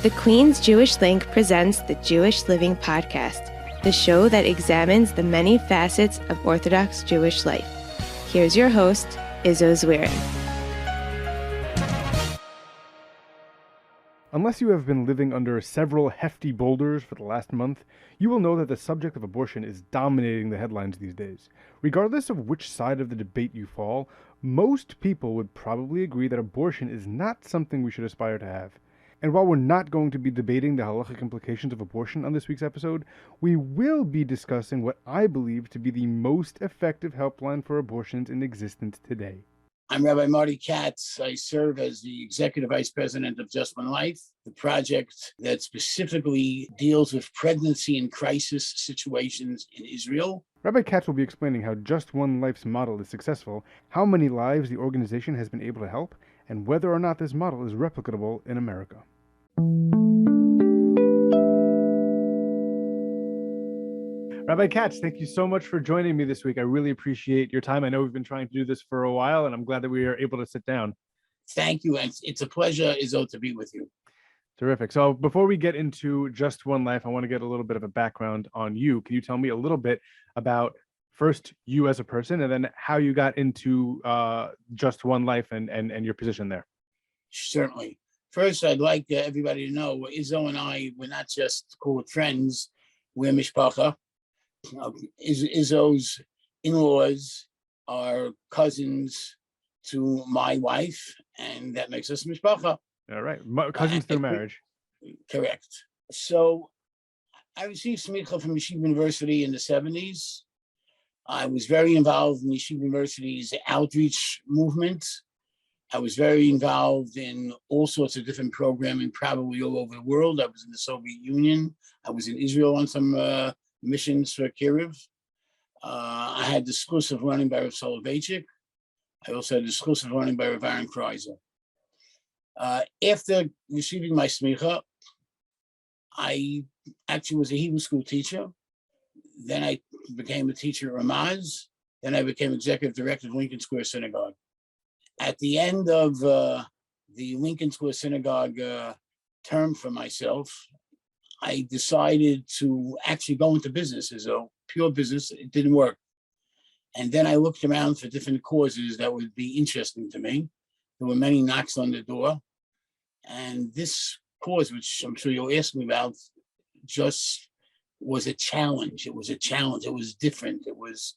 The Queen's Jewish Link presents the Jewish Living Podcast, the show that examines the many facets of Orthodox Jewish life. Here's your host, Izzo Zwirin. Unless you have been living under several hefty boulders for the last month, you will know that the subject of abortion is dominating the headlines these days. Regardless of which side of the debate you fall, most people would probably agree that abortion is not something we should aspire to have. And while we're not going to be debating the halachic implications of abortion on this week's episode, we will be discussing what I believe to be the most effective helpline for abortions in existence today. I'm Rabbi Marty Katz. I serve as the Executive Vice President of Just One Life, the project that specifically deals with pregnancy and crisis situations in Israel. Rabbi Katz will be explaining how Just One Life's model is successful, how many lives the organization has been able to help, and whether or not this model is replicable in America. Rabbi Katz, thank you so much for joining me this week. I really appreciate your time. I know we've been trying to do this for a while, and I'm glad that we are able to sit down. Thank you, and it's a pleasure, Izzo, to be with you. Terrific. So before we get into Just One Life, I want to get a little bit of a background on you. Can you tell me a little bit about first you as a person, and then how you got into Just One Life and your position there? Certainly. First, I'd like everybody to know Izzo and I, we're not just called friends, we're mishpacha. Izzo's in-laws are cousins to my wife, and that makes us mishpacha. All right, cousins through marriage. Correct. So I received smicha from Yeshiva University in the 70s. I was very involved in Yeshiva University's outreach movement. I was very involved in all sorts of different programming, probably all over the world. I was in the Soviet Union. I was in Israel on some missions for Kiriv. I had the exclusive learning by Rav Soloveitchik. I also had the exclusive learning by Rav Aaron Kreiser. After receiving my smicha, I actually was a Hebrew school teacher. Then I became a teacher at Ramaz. Then I became executive director of Lincoln Square Synagogue. At the end of the Lincoln Square Synagogue term for myself, I decided to actually go into business as a pure business. It didn't work. And then I looked around for different causes that would be interesting to me. There were many knocks on the door. And this cause, which I'm sure you'll ask me about, just was a challenge. It was a challenge. It was different. It was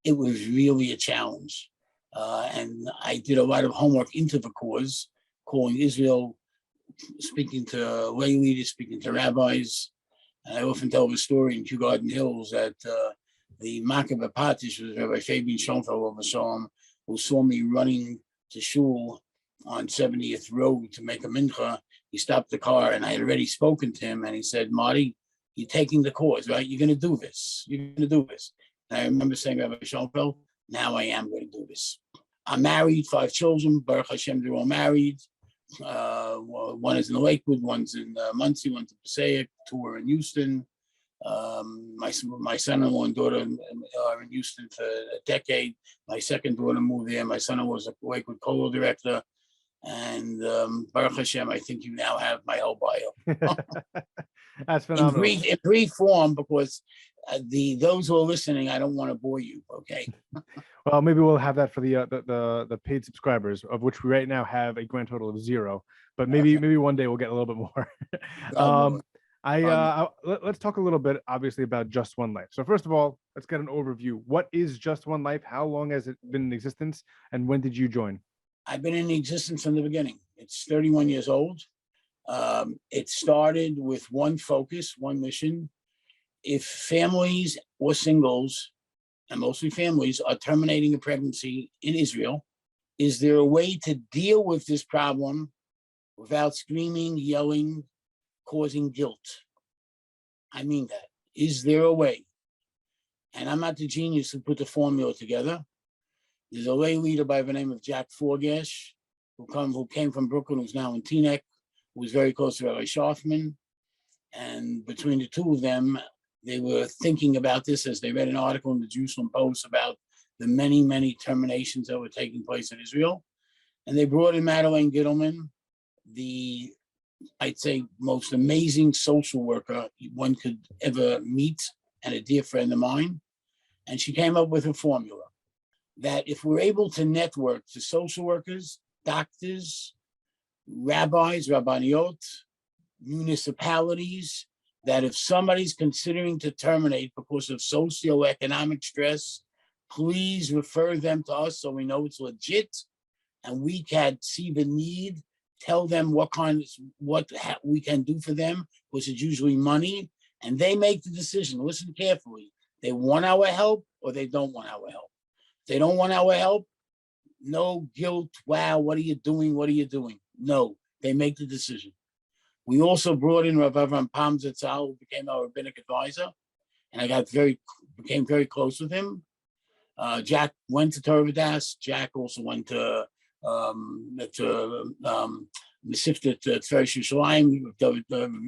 really a challenge. And I did a lot of homework into the cause, calling Israel, speaking to lay leaders, speaking to rabbis. And I often tell the story in Kew Garden Hills that the Makab Patish was Rabbi Fabian Schoenfeld of Shalom, who saw me running to shul on 70th Road to make a mincha. He stopped the car, and I had already spoken to him, and he said, "Marty, you're taking the cause, right? You're going to do this. You're going to do this." And I remember saying, Rabbi Schoenfeld, now I am going to do this. I'm married, 5 children. Baruch Hashem, they're all married. One is in Lakewood, one's in Muncie, one's in Passaic, 2 are in Houston. My son-in-law and daughter are in Houston for a decade. My second daughter moved there. My son-in-law was a Lakewood Colo director. And Baruch Hashem, I think you now have my whole bio. That's phenomenal. In brief form, because those who are listening, I don't want to bore you. Okay. Well, maybe we'll have that for the paid subscribers, of which we right now have a grand total of 0. But maybe one day we'll get a little bit more. Let's talk a little bit, obviously, about Just One Life. So first of all, let's get an overview. What is Just One Life? How long has it been in existence? And when did you join? I've been in existence from the beginning. It's 31 years old. It started with one focus, one mission. If families or singles, and mostly families, are terminating a pregnancy in Israel, is there a way to deal with this problem without screaming, yelling, causing guilt? I mean that. Is there a way? And I'm not the genius who put the formula together. There's a lay leader by the name of Jack Forgash, who came from Brooklyn, who's now in Teaneck, who was very close to Rabbi Schaffman. And between the two of them, they were thinking about this as they read an article in the Jerusalem Post about the many, many terminations that were taking place in Israel. And they brought in Madeleine Gittleman, the I'd say, most amazing social worker one could ever meet, and a dear friend of mine. And she came up with a formula that if we're able to network to social workers, doctors, rabbis, rabbaniot, municipalities, that if somebody's considering to terminate because of socioeconomic stress, please refer them to us so we know it's legit and we can see the need, tell them what we can do for them, which is usually money, and they make the decision. Listen carefully. They want our help or they don't want our help. If they don't want our help, no guilt. Wow, what are you doing? What are you doing? No, they make the decision. We also brought in Rav Avram Pam Zatzal, who became our rabbinic advisor, and I became very close with him. Jack went to Torah Vodaas. Jack also went to Mesivta Tferes Yerushalayim with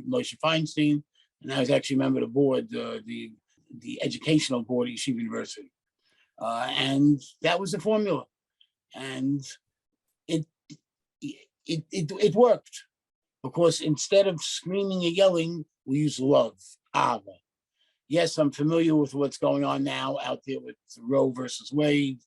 Moshe Feinstein, and I was actually a member of the board, the educational board at Yeshiva University, and that was the formula, and it worked because instead of screaming and yelling, we use love, Ava. Yes, I'm familiar with what's going on now out there with Roe versus Wade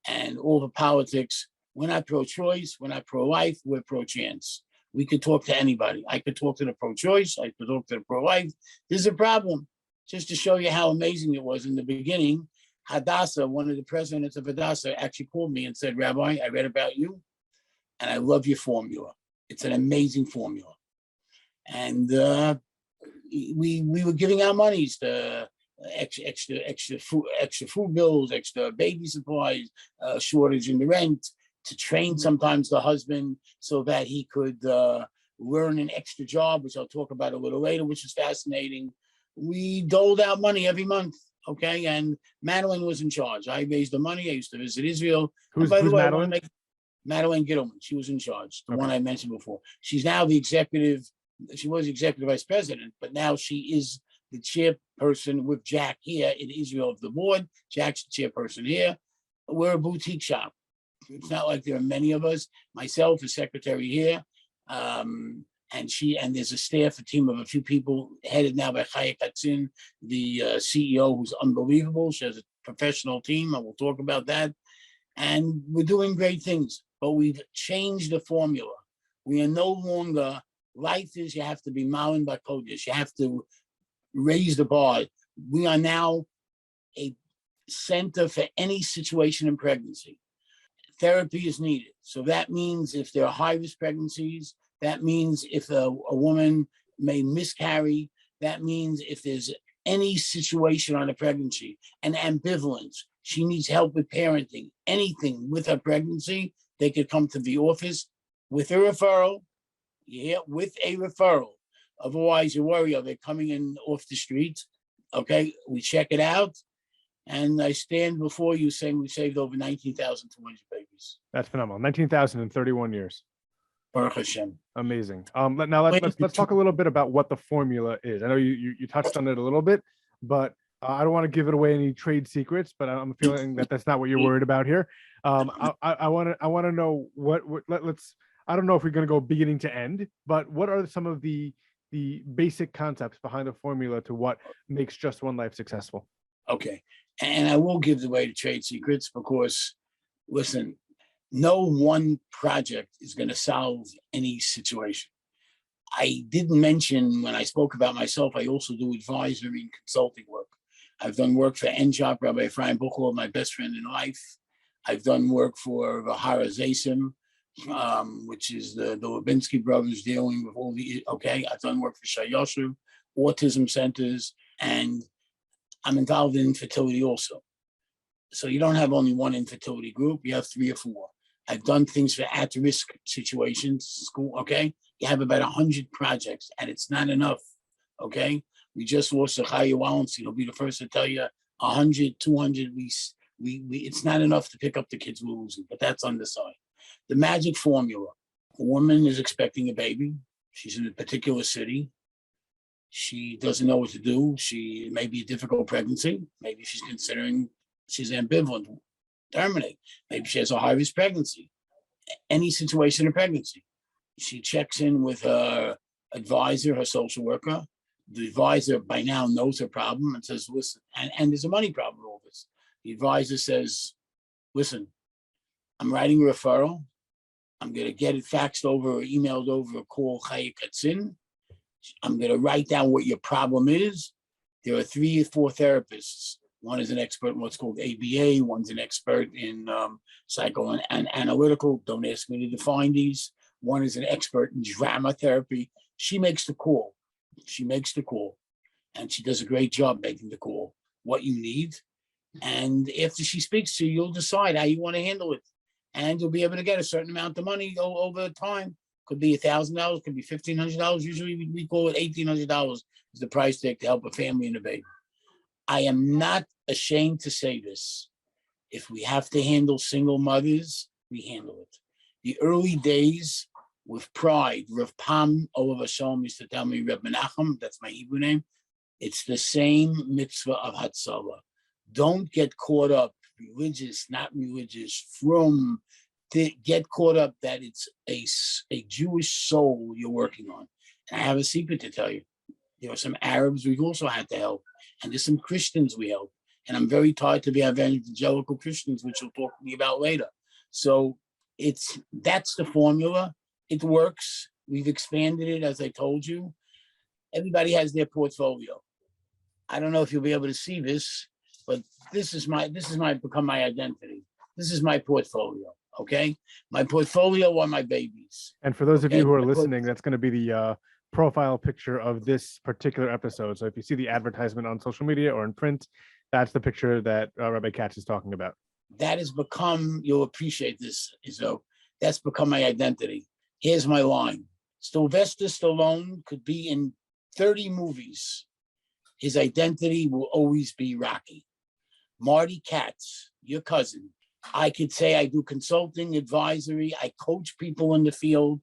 and all the politics. We're not pro-choice, we're not pro-life, we're pro-chance. We could talk to anybody. I could talk to the pro-choice, I could talk to the pro-life. There's a problem. Just to show you how amazing it was in the beginning, Hadassah, one of the presidents of Hadassah, actually called me and said, Rabbi, I read about you and I love your formula. It's an amazing formula. And we were giving out monies to extra food bills, extra baby supplies, shortage in the rent, to train sometimes the husband so that he could learn an extra job, which I'll talk about a little later, which is fascinating. We doled out money every month, okay? And Madeline was in charge. I raised the money. I used to visit Israel. Who's Madeline? Madeline Gittleman. She was in charge, the one I mentioned before. She's now the executive. She was executive vice president, but now she is the chairperson with Jack here in Israel of the board. Jack's the chairperson here. We're a boutique shop. It's not like there are many of us. Myself, a secretary here, and there's a staff, a team of a few people headed now by Chaya Katzin, the CEO, who's unbelievable. She has a professional team, and we'll talk about that. And we're doing great things, but we've changed the formula. We are no longer, life is you have to be Malin by Kodesh. You have to raise the bar. We are now a center for any situation in pregnancy. Therapy is needed. So that means if there are high-risk pregnancies, that means if a woman may miscarry, that means if there's any situation on a pregnancy, an ambivalence, she needs help with parenting, anything with her pregnancy, they could come to the office with a referral. Yeah, with a referral. Otherwise, you worry, are they coming in off the street? Okay, we check it out. And I stand before you saying we saved over 19,200 babies. That's phenomenal. 19,000 in 31 years. Baruch Hashem. Amazing. Now let's talk a little bit about what the formula is. I know you touched on it a little bit, but I don't want to give it away any trade secrets. But I'm feeling that that's not what you're worried about here. I want to know let's. I don't know if we're going to go beginning to end, but what are some of the basic concepts behind the formula to what makes Just One Life successful? Okay. And I will give away the trade secrets because, listen, no one project is going to solve any situation. I didn't mention when I spoke about myself, I also do advisory and consulting work. I've done work for NJOP, Rabbi Ephraim Buchel, my best friend in life. I've done work for Vahara Zaysim, which is the Lubinsky brothers dealing with all the, okay. I've done work for Shayoshu, autism centers, and I'm involved in infertility also. So you don't have only one infertility group, you have 3 or 4. I've done things for at-risk situations, school, okay? You have about 100 projects and it's not enough, okay? We just lost a Chaya Wallenstein. He'll be the first to tell you 100, 200, it's not enough to pick up the kids we're losing, but that's on the side. The magic formula, a woman is expecting a baby. She's in a particular city. She doesn't know what to do. She may be a difficult pregnancy. Maybe she's considering, she's ambivalent, terminate. Maybe she has a high-risk pregnancy. Any situation in pregnancy. She checks in with her advisor, her social worker. The advisor by now knows her problem and says, listen, and there's a money problem with all this. The advisor says, listen, I'm writing a referral. I'm going to get it faxed over or emailed over or call Chaya Katzin. I'm going to write down what your problem is. There are 3 or 4 therapists. One is an expert in what's called ABA. One's an expert in psycho and analytical. Don't ask me to define these. One is an expert in drama therapy. She makes the call. And she does a great job making the call, what you need. And after she speaks to you, you'll decide how you want to handle it. And you'll be able to get a certain amount of money over time. Could be $1,000, could be $1,500. Usually we call it $1,800 is the price tag to help a family and a baby. I am not ashamed to say this. If we have to handle single mothers, we handle it. The early days, with pride, Rav Pam Olav Hashem used to tell me, Reb Menachem, that's my Hebrew name, it's the same mitzvah of Hatzalah. Don't get caught up, religious, not religious, from, get caught up that it's a Jewish soul you're working on. And I have a secret to tell you. There are some Arabs we also had to help, and there's some Christians we help. And I'm very tired to be evangelical Christians, which we'll talk to me about later. So that's the formula. It works. We've expanded it, as I told you. Everybody has their portfolio. I don't know if you'll be able to see this, but this is become my identity. This is my portfolio. Okay, my portfolio are my babies. And for those of you who are listening, that's going to be the profile picture of this particular episode. So if you see the advertisement on social media or in print, that's the picture that Rabbi Katz is talking about. That has become, you'll appreciate this, Izzo, that's become my identity. Here's my line. Sylvester Stallone could be in 30 movies. His identity will always be Rocky. Marty Katz, your cousin. I could say I do consulting, advisory. I coach people in the field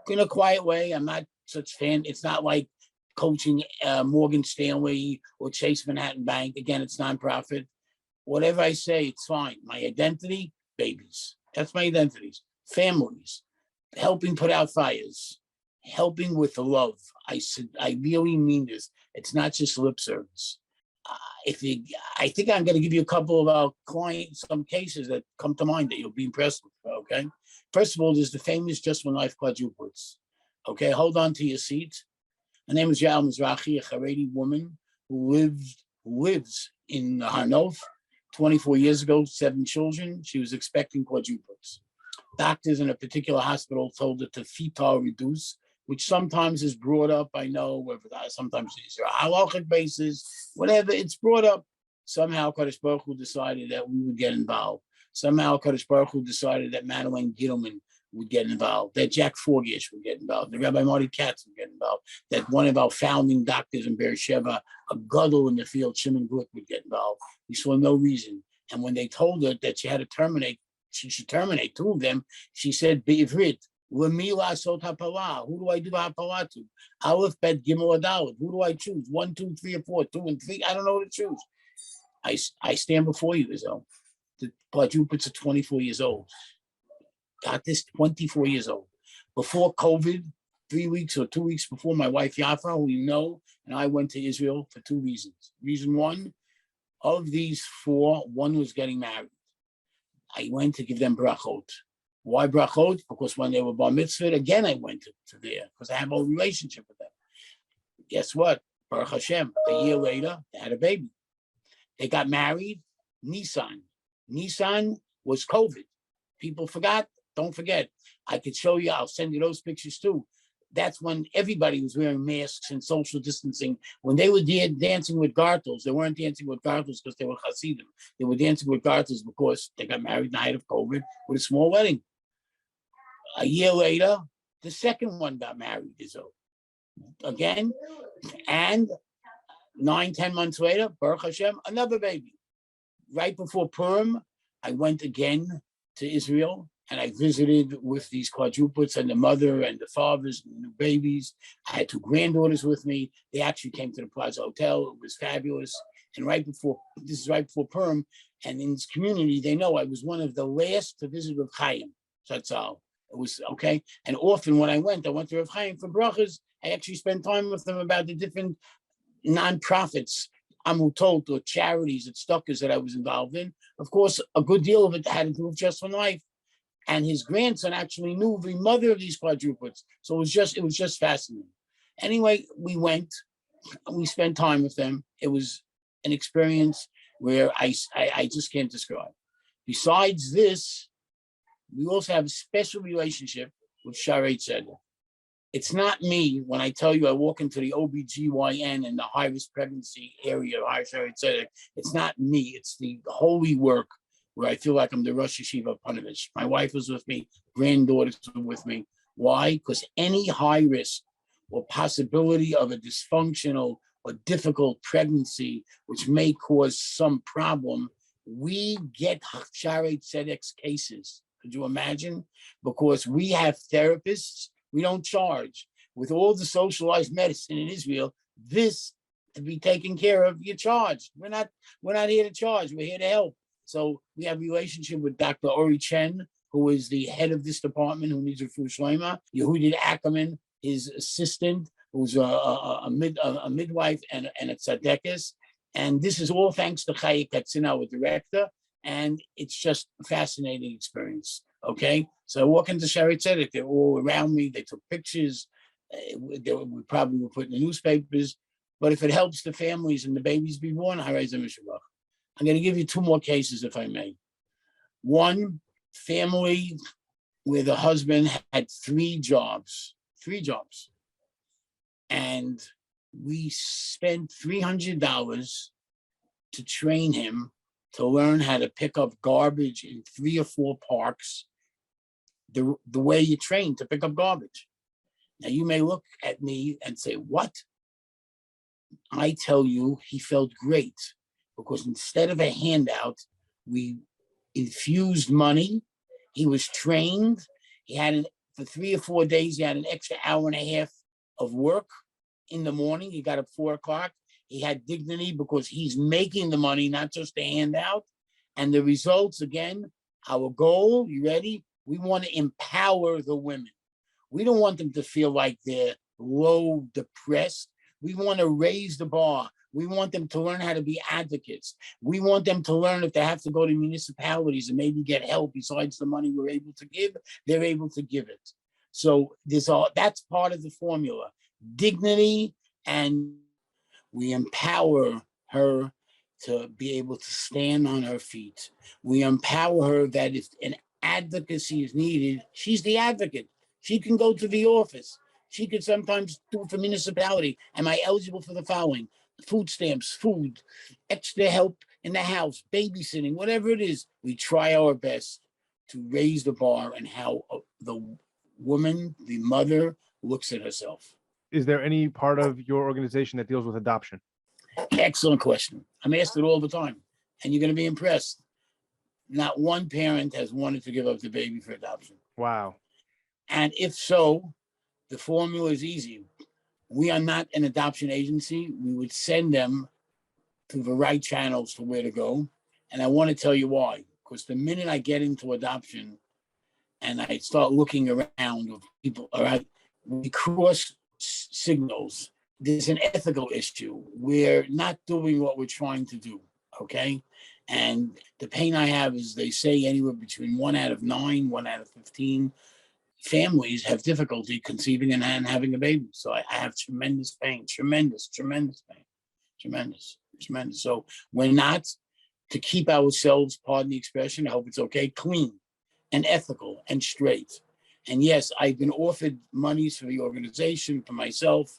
in a quiet way. I'm not such fan. It's not like coaching Morgan Stanley or Chase Manhattan Bank. Again, it's nonprofit. Whatever I say, it's fine. My identity, babies. That's my identities. Families. Helping put out fires. Helping with the love. I really mean this. It's not just lip service. I think I'm going to give you a couple of our clients, some cases that come to mind that you'll be impressed with, okay? First of all, there's the famous Just One Life quadruplets. Okay, hold on to your seat. Her name is Yael Mizrahi, a Haredi woman who lives in Harnof. 24 years ago, 7 children. She was expecting quadruplets. Doctors in a particular hospital told her to fetal reduce, which sometimes is brought up. I know, whether sometimes it's a halachic basis, whatever, it's brought up. Somehow Kadosh Baruch Hu decided that we would get involved. Somehow Kadosh Baruch Hu decided that Madeleine Gittleman would get involved, that Jack Forgish would get involved, that Rabbi Marty Katz would get involved, that one of our founding doctors in Beersheba, a gadol in the field, Shimon Glick, would get involved. We saw no reason. And when they told her that she had to terminate, she should terminate 2 of them, she said, Be'ivrit, Lamila Sot HaPalah. Who do I do HaPalah to? Aleph, Bet, Gimel, Adalet. Who do I choose? 1, 2, 3, or 4, 2 and 3. I don't know what to choose. I stand before you, Izzo. The quadruplets are 24 years old. Got this, 24 years old. Before COVID, 3 weeks or 2 weeks before, my wife Yafa, who you know, and I went to Israel for 2 reasons. Reason 1, of these 4, 1 was getting married. I went to give them brachot. Why brachot? Because when they were bar mitzvah, again, I went to there because I have a relationship with them. Guess what? Baruch Hashem, a year later, they had a baby. They got married, Nissan. Nissan was COVID. People forgot. Don't forget. I could show you. I'll send you those pictures too. That's when everybody was wearing masks and social distancing. When they were dancing with gartels, they weren't dancing with gartels because they were Hasidim. They were dancing with gartels because they got married in the height of COVID with a small wedding. A year later, the second one got married, Izzo. Again, and 9-10 months later, Baruch Hashem, another baby. Right before Purim, I went again to Israel and I visited with these quadruplets and the mother and the fathers and the new babies. I had 2 granddaughters with me. They actually came to the Plaza Hotel. It was fabulous. And this is right before Purim, and in this community, they know I was one of the last to visit with Chaim Zatzal. It was okay. And often when I went to Rav Chaim for brachas. I actually spent time with them about the different nonprofits, amutot, or charities and stuckers that I was involved in. Of course, a good deal of it had to do with Just One Life. And his grandson actually knew the mother of these quadruplets. So it was just fascinating. Anyway, we went, we spent time with them. It was an experience where I just can't describe. Besides this, we also have a special relationship with Sharei Tzedek. It's not me when I tell you I walk into the OBGYN and the high-risk pregnancy area of Sharei Tzedek. It's not me. It's the holy work where I feel like I'm the Rosh Yeshiva of Panovich. My wife was with me. Granddaughters were with me. Why? Because any high risk or possibility of a dysfunctional or difficult pregnancy, which may cause some problem, we get Sharei Tzedek's cases. Could you imagine? Because we have therapists, we don't charge. With all the socialized medicine in Israel, this to be taken care of, you charge. We're not here to charge. We're here to help. So we have a relationship with Dr. Ori Chen, who is the head of this department, who needs a full shlema. Yehudi Ackerman, his assistant, who's a midwife and a tzadekis. And this is all thanks to Chaya Katzin, our director. And it's just a fascinating experience. Okay, so I walk into Sharei Tzedek, they're all around me. They took pictures. We probably were put in the newspapers. But if it helps the families and the babies be born, I raise them. I'm going to give you two more cases, if I may. One family where the husband had three jobs, and we spent $300 to train him to learn how to pick up garbage in 3 or 4 parks, the way you train to pick up garbage. Now, you may look at me and say, what? I tell you, he felt great, because instead of a handout, we infused money. He was trained. He had, for 3 or 4 days, he had an extra hour and a half of work in the morning. He got up 4 o'clock. He had dignity because he's making the money, not just a handout. And the results, again, our goal, you ready? We want to empower the women. We don't want them to feel like they're low, depressed. We want to raise the bar. We want them to learn how to be advocates. We want them to learn if they have to go to municipalities and maybe get help besides the money we're able to give, they're able to give it. So that's part of the formula. Dignity, and we empower her to be able to stand on her feet. We empower her that if an advocacy is needed, she's the advocate. She can go to the office. She could sometimes do it for municipality. Am I eligible for the following? Food stamps, food, extra help in the house, babysitting, whatever it is. We try our best to raise the bar and how the woman, the mother, looks at herself. Is there any part of your organization that deals with adoption? Excellent question. I'm asked it all the time, and you're going to be impressed. Not one parent has wanted to give up the baby for adoption. Wow. And if so, the formula is easy. We are not an adoption agency. We would send them through the right channels to where to go. And I want to tell you why. Because the minute I get into adoption and I start looking around with people, all right, we cross signals. There's an ethical issue. We're not doing what we're trying to do, okay? And the pain I have is they say anywhere between 1 out of 9, 1 out of 15 families have difficulty conceiving and having a baby. So I have tremendous pain, tremendous pain. So we're not to keep ourselves, pardon the expression, I hope it's okay, clean and ethical and straight. And yes, I've been offered monies for the organization, for myself.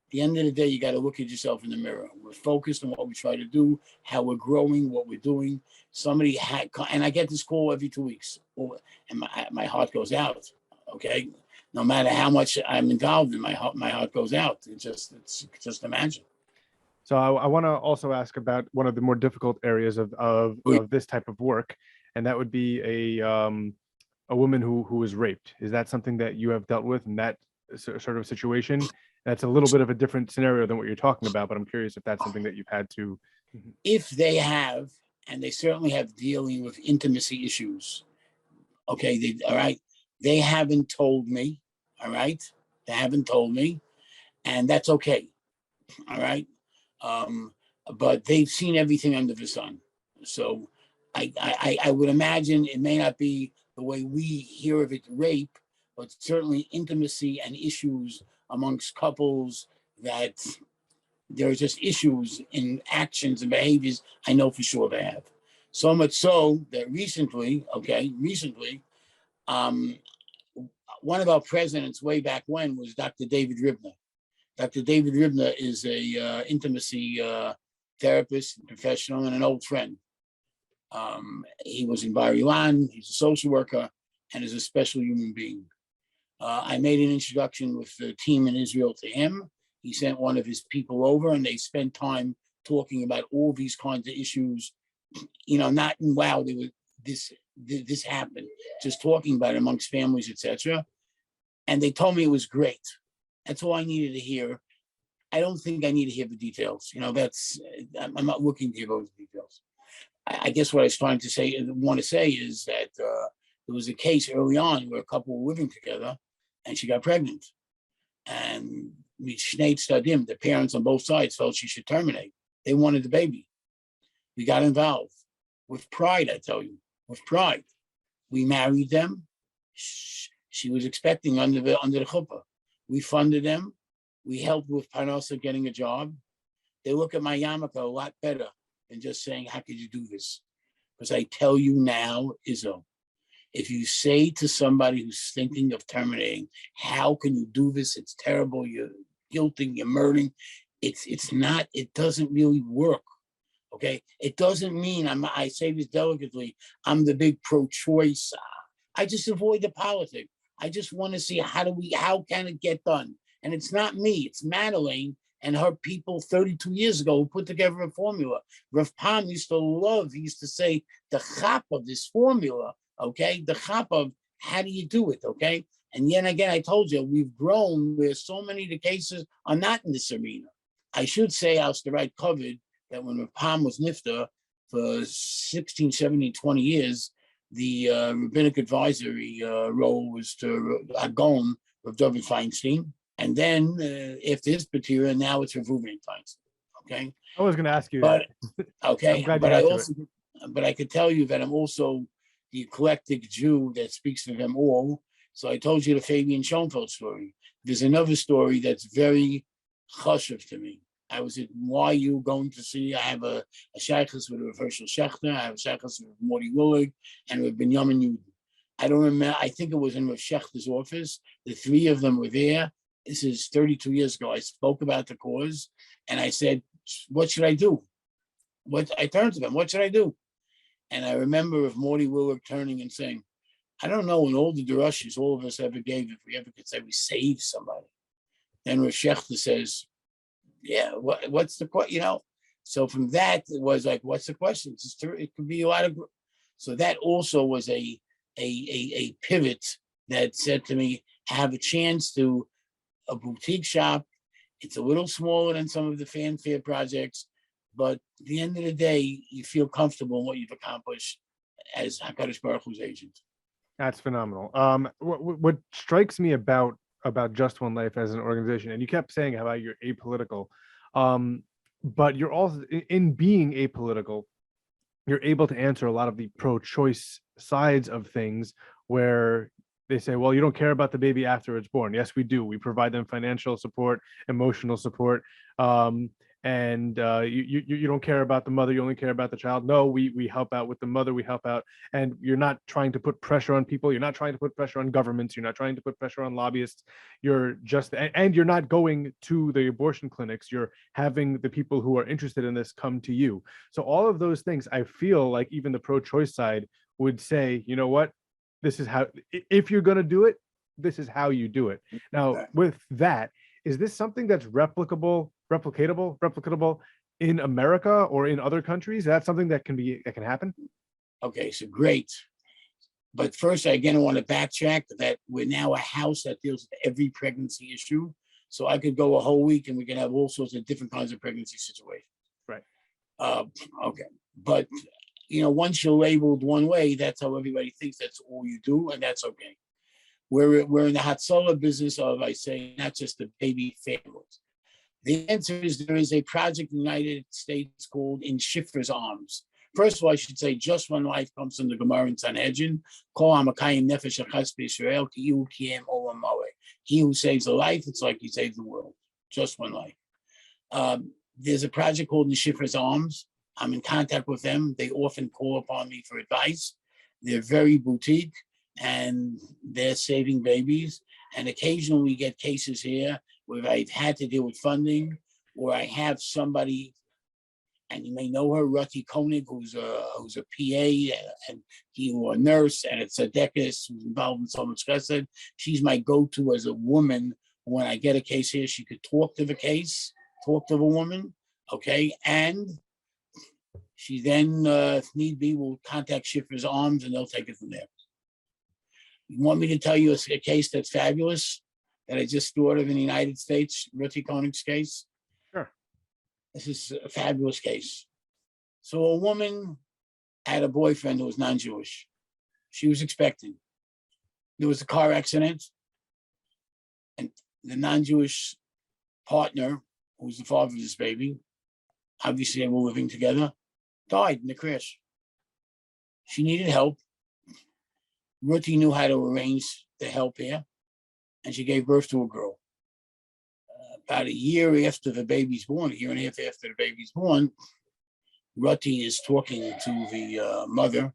At the end of the day, you got to look at yourself in the mirror. We're focused on what we try to do, how we're growing, what we're doing. Somebody had, and I get this call every 2 weeks, and my heart goes out. Okay, no matter how much I'm involved in, my heart goes out. It's just imagine. So I want to also ask about one of the more difficult areas of this type of work, and that would be a woman who was raped. Is that something that you have dealt with in that sort of situation? That's a little bit of a different scenario than what you're talking about, but I'm curious if that's something that you've had to. If they have, and they certainly have dealing with intimacy issues. Okay, all right. They haven't told me, all right? They haven't told me, and that's okay, all right? But they've seen everything under the sun. So I would imagine it may not be the way we hear of it, rape, but certainly intimacy and issues amongst couples that there are just issues in actions and behaviors. I know for sure they have. So much so that recently, um, one of our presidents way back when was Dr. David Ribner. Dr. David Ribner is a intimacy therapist, and professional, and an old friend. He was in Bar Ilan, he's a social worker, and is a special human being. I made an introduction with the team in Israel to him. He sent one of his people over, and they spent time talking about all these kinds of issues. You know, not wow, they were this happened, just talking about it amongst families, etc. And they told me it was great. That's all I needed to hear. I don't think I need to hear the details. You know, I'm not looking to hear those details. I guess what I was trying to say, want to say, is that there was a case early on where a couple were living together, and she got pregnant, and the parents on both sides felt she should terminate. They wanted the baby. We got involved with pride. I tell you, with pride. We married them. She was expecting under the chuppah. We funded them. We helped with Parnasa getting a job. They look at my yarmulke a lot better than just saying, how could you do this? Because I tell you now, Izzo, if you say to somebody who's thinking of terminating, how can you do this? It's terrible. You're guilting, you're murdering. It's not, it doesn't really work. Okay. It doesn't mean I say this delicately, I'm the big pro-choice. I just avoid the politics. I just want to see how can it get done? And it's not me, it's Madeleine and her people 32 years ago who put together a formula. Rav Pam used to say, the chap of this formula, okay? The chap of how do you do it, okay? And yet again, I told you, we've grown where so many of the cases are not in this arena. I should say, I was the right covered that when Rav Pam was nifta for 16, 17, 20 years, the rabbinic advisory role was to Agon of David Feinstein. And then after his patira, now it's Reuven Feinstein. Okay. I was going to ask you. But okay, but I could tell you that I'm also the eclectic Jew that speaks for them all. So I told you the Fabian Schoenfeld story. There's another story that's very chashuv to me. I was at YU going to see, I have a shaykhus with Rav Hershel Schechter, I have a shaykhus with Morty Willig, and with Binyamin Yudin. I don't remember, I think it was in Rav Schechter's office. The three of them were there. This is 32 years ago. I spoke about the cause, and I said, what should I do? I turned to them, what should I do? And I remember of Morty Willig turning and saying, I don't know, in all the drushes all of us ever gave, if we ever could say we saved somebody. Then Rav Schechter says, yeah, what's the question? You know, so from that it was like, what's the question? It could be a lot of. So that also was a pivot that said to me, I have a chance to a boutique shop. It's a little smaller than some of the fanfare projects, but at the end of the day, you feel comfortable in what you've accomplished as HaKadosh Baruch Hu's agent. That's phenomenal. What strikes me about Just One Life as an organization, and you kept saying how you're apolitical, but you're also, in being apolitical, you're able to answer a lot of the pro-choice sides of things where they say, well, you don't care about the baby after it's born. Yes, we do. We provide them financial support, emotional support, and you don't care about the mother, you only care about the child. No, we help out with the mother, we help out, and you're not trying to put pressure on people, you're not trying to put pressure on governments, you're not trying to put pressure on lobbyists, you're just, and you're not going to the abortion clinics, you're having the people who are interested in this come to you. So all of those things, I feel like even the pro-choice side would say, you know what, this is how, if you're going to do it, this is how you do it. Now, with that, is this something that's replicable in America or in other countries? That's something that can happen? Okay, so great. But first, I again want to backtrack that we're now a house that deals with every pregnancy issue. So I could go a whole week and we can have all sorts of different kinds of pregnancy situations. Right. Okay. But, you know, once you're labeled one way, that's how everybody thinks that's all you do, and that's okay. We're in the Hatzalah business of, I say, not just the baby families. The answer is there is a project in the United States called In Shifra's Arms. First of all, I should say, just one life comes from the Gemara in Sanhedrin. He who saves a life, it's like he saves the world. Just one life. There's a project called In Shifra's Arms. I'm in contact with them. They often call upon me for advice. They're very boutique, and they're saving babies. And occasionally we get cases here where I've had to deal with funding, or I have somebody, and you may know her, Ruti Koenig, who's a PA and a nurse, and it's a Dekis who's involved in so much chesed. She's my go-to as a woman. When I get a case here, she could talk to the case, talk to the woman, okay? And she then, if need be, will contact Shifra's Arms, and they'll take it from there. You want me to tell you a case that's fabulous that I just thought of in the United States, Ruti Koenig's case? Sure. This is a fabulous case. So a woman had a boyfriend who was non-Jewish. She was expecting. There was a car accident, and the non-Jewish partner, who was the father of this baby, obviously they were living together, died in the crash. She needed help. Ruti knew how to arrange the help here, and she gave birth to a girl. About a year after the baby's born, a year and a half after the baby's born, Ruti is talking to the mother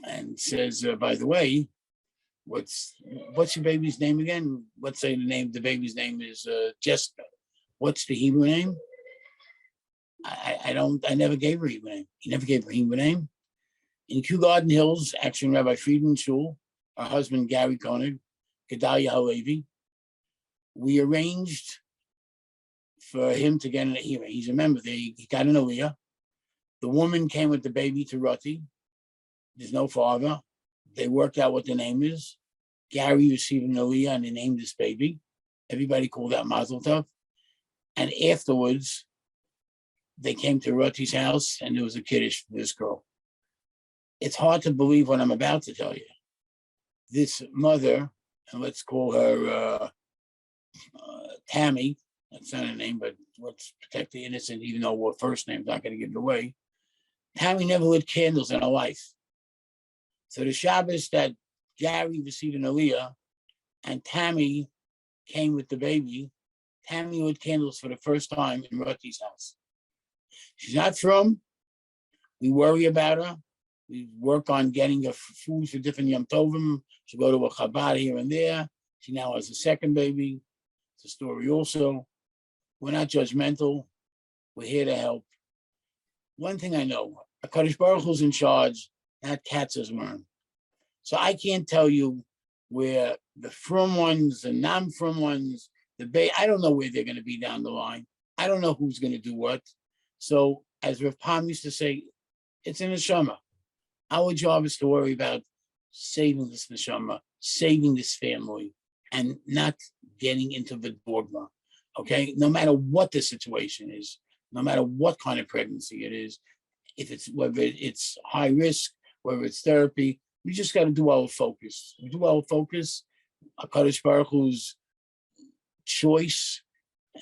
and says, by the way, what's your baby's name again? Let's say the baby's name is Jessica. What's the Hebrew name? I never gave her a Hebrew name. He never gave her a Hebrew name. In Kew Garden Hills, actually in Rabbi Friedman's shul, her husband, Gary Koenig, Gedalia Halevi, we arranged for him to get an Aliyah. He's a member there. He got an Aliyah. The woman came with the baby to Ruti. There's no father. They worked out what the name is. Gary received an Aliyah, and they named this baby. Everybody called out Mazel Tov. And afterwards, they came to Ruti's house, and there was a kiddush for this girl. It's hard to believe what I'm about to tell you. This mother, and let's call her Tammy, that's not her name, but let's protect the innocent, even though her first name's not going to give it away. Tammy never lit candles in her life. So the Shabbos that Gary received an Aliyah and Tammy came with the baby, Tammy lit candles for the first time in Ruti's house. She's not from. We worry about her. We work on getting her food for different Yom Tovim. She'll go to a Chabad here and there. She now has a second baby. It's a story also. We're not judgmental. We're here to help. One thing I know, HaKadosh Baruch Hu's in charge, not Katz's worm. So I can't tell you where the from ones, the non-from ones, I don't know where they're going to be down the line. I don't know who's going to do what. So as Rav Pam used to say, it's an neshama. Our job is to worry about saving this neshama, saving this family, and not getting into the dogma, okay? No matter what the situation is, no matter what kind of pregnancy it is, whether it's high risk, whether it's therapy, we just got to do our focus. We do our focus, HaKadosh Baruch Hu's choice,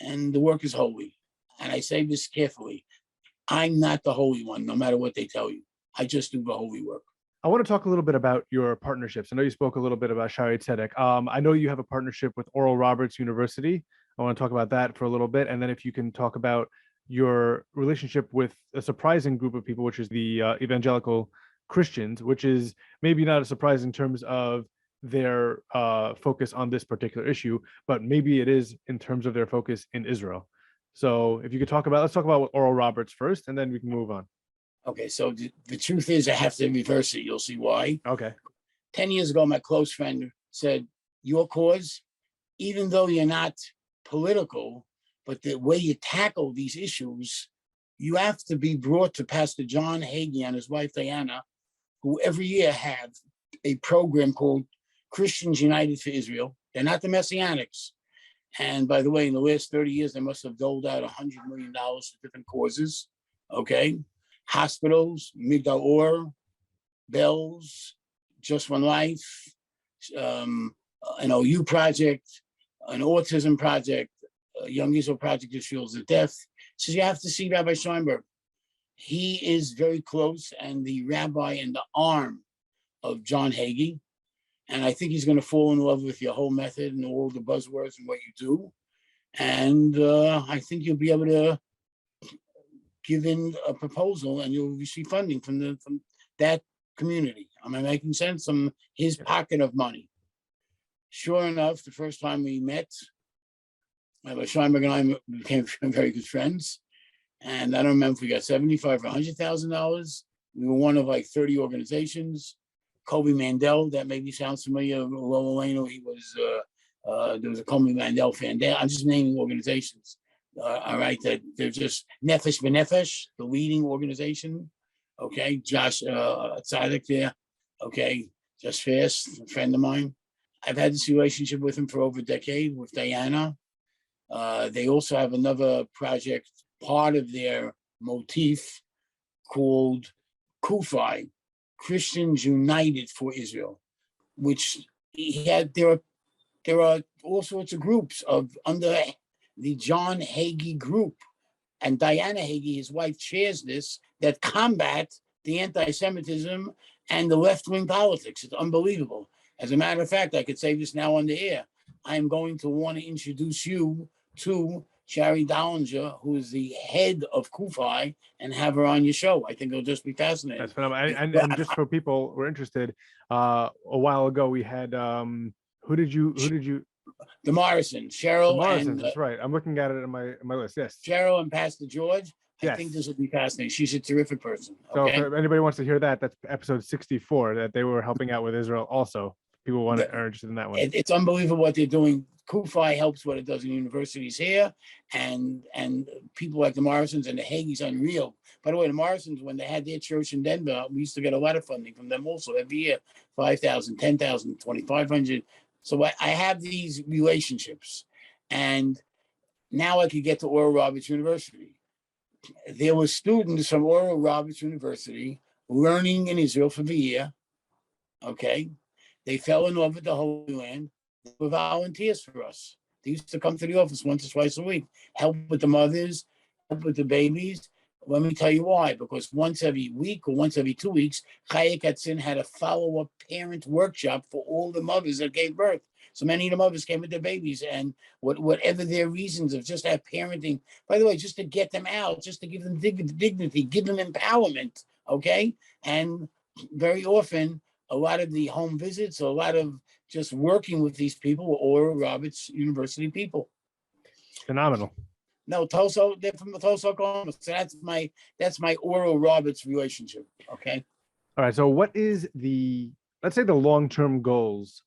and the work is holy. And I say this carefully. I'm not the holy one, no matter what they tell you. I just do the holy work. I want to talk a little bit about your partnerships. I know you spoke a little bit about Shari Tzedek. I know you have a partnership with Oral Roberts University. I want to talk about that for a little bit. And then if you can talk about your relationship with a surprising group of people, which is the evangelical Christians, which is maybe not a surprise in terms of their focus on this particular issue, but maybe it is in terms of their focus in Israel. So if you could let's talk about Oral Roberts first, and then we can move on. Okay, so the truth is I have to reverse it. You'll see why. Okay. 10 years ago, my close friend said, your cause, even though you're not political, but the way you tackle these issues, you have to be brought to Pastor John Hagee and his wife, Diana, who every year have a program called Christians United for Israel. They're not the Messianics. And by the way, in the last 30 years, they must have doled out $100 million for different causes, okay? Hospitals, Migdal Or, Bells, Just One Life, an OU project, an autism project, a young Israel project that deals with deaf. So you have to see Rabbi Scheinberg. He is very close and the rabbi in the arm of John Hagee. And I think he's going to fall in love with your whole method and all the buzzwords and what you do. And I think you'll be able to give in a proposal and you'll receive funding from that community. Am I making sense? From his pocket of money. Sure enough, the first time we met, Rabbi Scheinberg and I became very good friends. And I don't remember if we got $75,000 or $100,000. We were one of like 30 organizations. Kobe Mandel, that maybe sounds familiar. Loleno, he was, there was a Kobe Mandel fan there. I'm just naming organizations. All right, that they're just Nefesh B'Nefesh, the leading organization. Okay, Josh Tzaddik there. Okay, just fast, a friend of mine. I've had this relationship with him for over a decade with Diana. They also have another project, part of their motif, called Kufi, Christians United for Israel, which he had. There are all sorts of groups under the John Hagee group, and Diana Hagee, his wife, chairs this, that combat the anti-Semitism and the left-wing politics. It's unbelievable. As a matter of fact, I could say this now on the air. I am going to want to introduce you to Shari Dollinger, who is the head of Kufi, and have her on your show. I think it'll just be fascinating. That's phenomenal. And just for people who are interested, a while ago we had who did you? The Morrisons, Cheryl. The Morrisons, and that's right. I'm looking at it on my list. Yes. Cheryl and Pastor George. Yes. I think this will be fascinating. She's a terrific person. So Okay? if anybody wants to hear that, that's episode 64, that they were helping out with Israel also. People are interested in that one. It's unbelievable what they're doing. Kufi helps what it does in universities here, and people like the Morrisons and the Hagees, unreal. By the way, the Morrisons, when they had their church in Denver, we used to get a lot of funding from them also every year, 5,000, 10,000, 2,500. So I have these relationships, and now I could get to Oral Roberts University. There were students from Oral Roberts University learning in Israel for the year. Okay, they fell in love with the Holy Land. They were volunteers for us. They used to come to the office once or twice a week, help with the mothers, help with the babies. Let me tell you why. Because once every week or once every 2 weeks, Chaya Katzin had a follow-up parent workshop for all the mothers that gave birth. So many of the mothers came with their babies, and whatever their reasons of just have parenting, by the way, just to get them out, just to give them dignity, give them empowerment, okay? And very often, a lot of the home visits, a lot of just working with these people were Oral Roberts University people. Phenomenal. No, Tulsa, they're from Tulsa, Oklahoma. So that's my Oral Roberts relationship, okay? All right, so what is let's say the long-term goals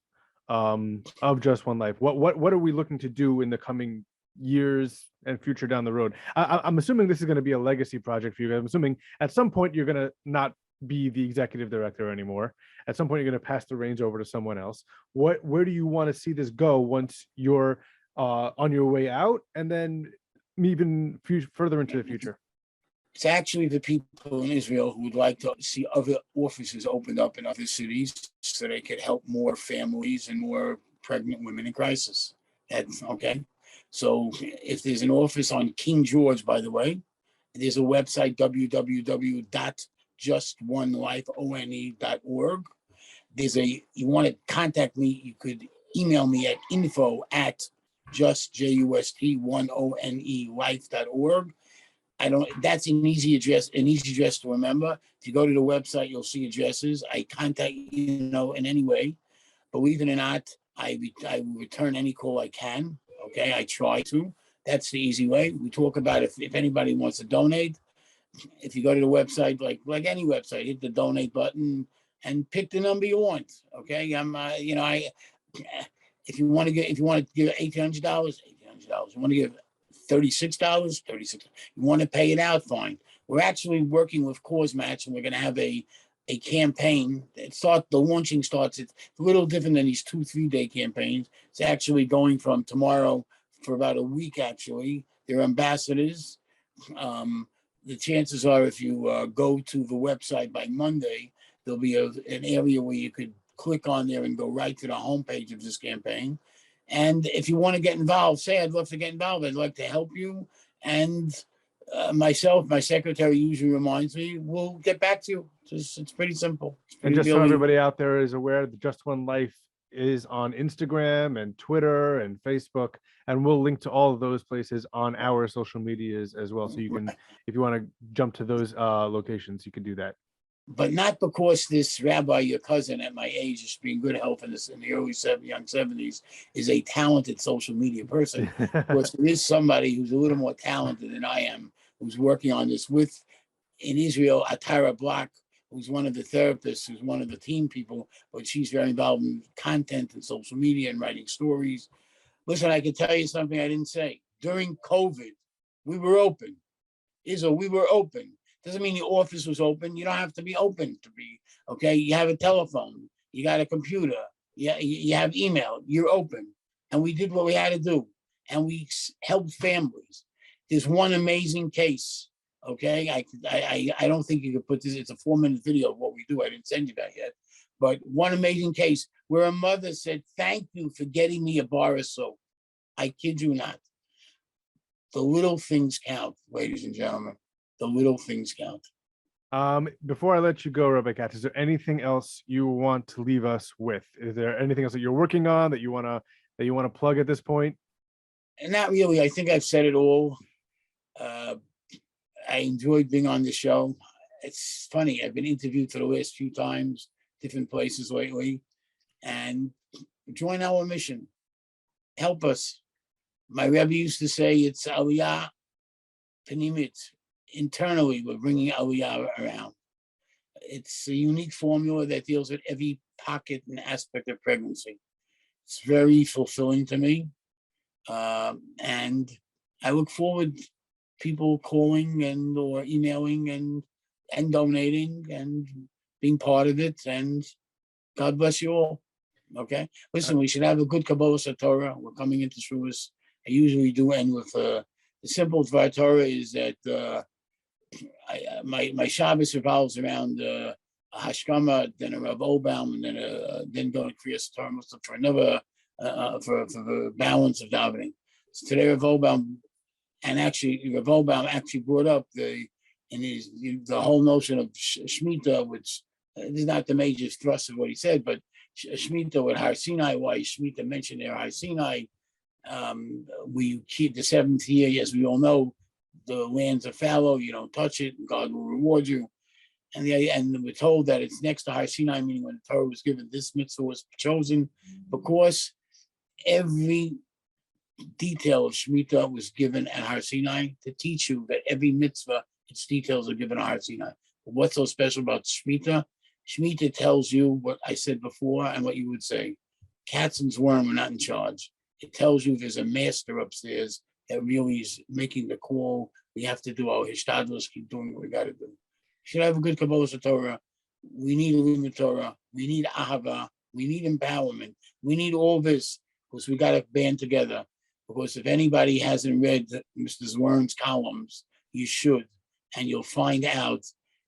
of Just One Life? What are we looking to do in the coming years and future down the road? I'm assuming this is going to be a legacy project for you guys. I'm assuming at some point you're going to not be the executive director anymore. At some point you're going to pass the reins over to someone else. Where do you want to see this go once you're on your way out, and then even further into the future? It's actually the people in Israel who would like to see other offices opened up in other cities so they could help more families and more pregnant women in crisis. That's okay. So if there's an office on King George, by the way, there's a website, www.justonelife.org. You want to contact me, you could email me at info@just1onelife.org. That's an easy address to remember. If you go to the website, you'll see addresses. I contact you, in any way. Believe it or not, I return any call I can. Okay, I try to. That's the easy way. We talk about if anybody wants to donate. If you go to the website, like any website, hit the donate button and pick the number you want. Okay, if you want to give $1,800, $1,800. You want to give $36, $36. You want to pay it out, fine. We're actually working with Cause Match, and we're going to have a campaign. The launching starts. It's a little different than these 2-3 day campaigns. It's actually going from tomorrow for about a week. Actually, they're ambassadors. The chances are, if you go to the website by Monday, there'll be an area where you could click on there and go right to the homepage of this campaign. And if you want to get involved, say, I'd love to get involved. I'd like to help you. And myself, my secretary usually reminds me, we'll get back to you. It's pretty simple. And just so everybody out there is aware, the Just One Life is on Instagram and Twitter and Facebook, and we'll link to all of those places on our social medias as well. So you can, if you want to jump to those locations, you can do that. But not because this rabbi, your cousin at my age, is being good health in the early young 70s, is a talented social media person. Because there is somebody who's a little more talented than I am, who's working on this with, in Israel, Atara Block, who's one of the therapists, who's one of the team people, but she's very involved in content and social media and writing stories. Listen, I can tell you something I didn't say. During COVID, we were open. Israel, we were open. Doesn't mean the office was open. You don't have to be open to be, okay? You have a telephone. You got a computer. You have email. You're open. And we did what we had to do. And we helped families. There's one amazing case, okay? I don't think you could put this, it's a 4-minute video of what we do. I didn't send you that yet. But one amazing case where a mother said, thank you for getting me a bar of soap. I kid you not. The little things count, ladies and gentlemen. The little things count. Before I let you go, Rabbi Katz, is there anything else you want to leave us with? Is there anything else that you're working on that you wanna plug at this point? And not really. I think I've said it all. I enjoyed being on the show. It's funny. I've been interviewed for the last few times, different places lately, and join our mission. Help us. My Rebbe used to say it's Aliyah Panimit. Internally, we're bringing Aliyah around. It's a unique formula that deals with every pocket and aspect of pregnancy. It's very fulfilling to me. And I look forward to people calling and or emailing and donating and being part of it. And God bless you all. Okay? Listen, we should have a good Kabbalah Torah. We're coming into Shavuos. I usually do end with the simple Dvar Torah is that my Shabbos revolves around Hashkama, then a Rav Obaum, and then going to Kriyas Torah for another for the balance of davening. So today Rav Obaum, and actually Rav Obaum actually brought up the whole notion of Shemitah, which is not the major thrust of what he said, but Shemitah with Har Sinai. Why Shemitah mentioned there Har Sinai? We keep the 7th year, as we all know. The lands are fallow, you don't touch it, and God will reward you. And we're told that it's next to Har Sinai, meaning when the Torah was given, this mitzvah was chosen because every detail of Shemitah was given at Har Sinai to teach you that every mitzvah, its details are given at Har Sinai. But what's so special about Shemitah? Shemitah tells you what I said before and what you would say. Cats and worm are not in charge. It tells you there's a master upstairs that really is making the call. We have to do our hishtadlus, keep doing what we got to do. Should have a good Kabbalah Torah. We need a Torah. We need ahava. We need empowerment. We need all this because we got to band together. Because if anybody hasn't read Mr. Zwern's columns, you should, and you'll find out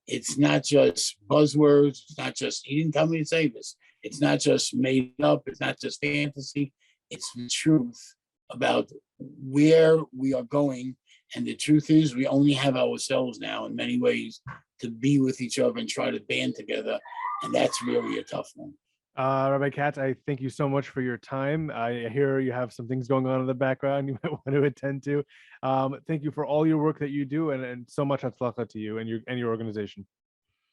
it's not just buzzwords. It's not just, he didn't tell me to say this. It's not just made up. It's not just fantasy. It's the truth about where we are going. And the truth is we only have ourselves now in many ways to be with each other and try to band together. And that's really a tough one. Rabbi Katz, I thank you so much for your time. I hear you have some things going on in the background you might want to attend to. Thank you for all your work that you do and so much hatzlacha to you and your organization.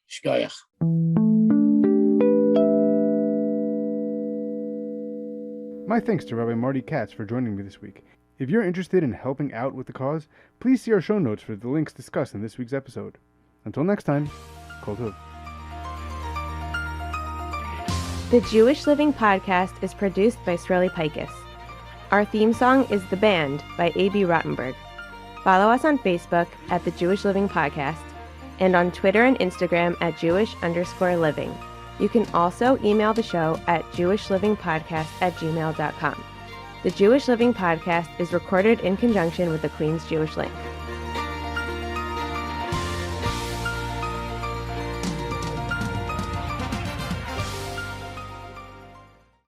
Shkayach. My thanks to Rabbi Marty Katz for joining me this week. If you're interested in helping out with the cause, please see our show notes for the links discussed in this week's episode. Until next time, Kol Tov. The Jewish Living Podcast is produced by Sreli Picus. Our theme song is The Band by A.B. Rottenberg. Follow us on Facebook at The Jewish Living Podcast and on Twitter and Instagram at Jewish_living. You can also email the show at jewishlivingpodcast@gmail.com. The Jewish Living Podcast is recorded in conjunction with the Queen's Jewish Link.